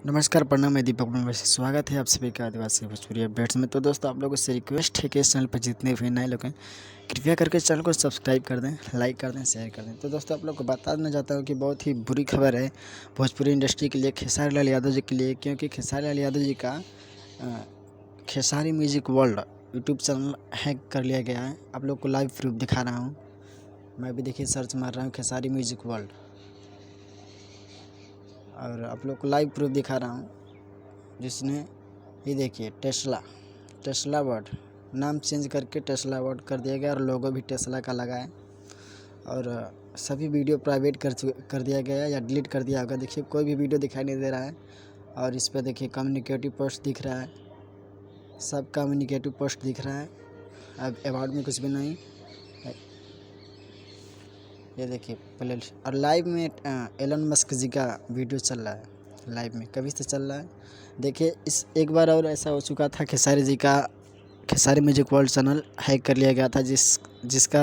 नमस्कार, प्रणाम। मैं दीपक वैसे स्वागत है आप सभी का आदिवासी भोजपुरी अपडेट्स में। तो दोस्तों, आप लोगों से रिक्वेस्ट है कि इस चैनल पर जितने भी नए लोग हैं कृपया करके चैनल को सब्सक्राइब कर दें, लाइक कर दें, शेयर कर दें। तो दोस्तों, आप लोग को बताना चाहता हूँ कि बहुत ही बुरी खबर है भोजपुरी इंडस्ट्री के लिए, खेसारी लाल यादव जी के लिए, क्योंकि खेसारी लाल यादव जी का Khesari music world YouTube channel hack कर लिया गया है। आप लोग को लाइव प्रूफ दिखा रहा हूँ। मैं भी देखिए सर्च मार रहा हूँ खेसारी म्यूजिक वर्ल्ड, और आप लोग को लाइव प्रूफ दिखा रहा हूँ, जिसने ये देखिए टेस्ला वर्ड नाम चेंज करके टेस्ला वर्ड कर दिया गया, और लोगो भी टेस्ला का लगा है, और सभी वीडियो प्राइवेट कर दिया गया है या डिलीट कर दिया होगा। देखिए कोई भी वीडियो दिखाई नहीं दे रहा है, और इस पर देखिए कम्युनिकेटिव पोस्ट दिख रहा है, सब कम्युनिकेटिव पोस्ट दिख रहा है। अब अवार्ड में कुछ भी नहीं। ये देखिए पहले, और लाइव में एलन मस्क जी का वीडियो चल रहा है, लाइव में कभी से चल रहा है। देखिए इस एक बार और ऐसा हो चुका था, खेसारी जी का Khesari music world channel hack कर लिया गया था, जिसका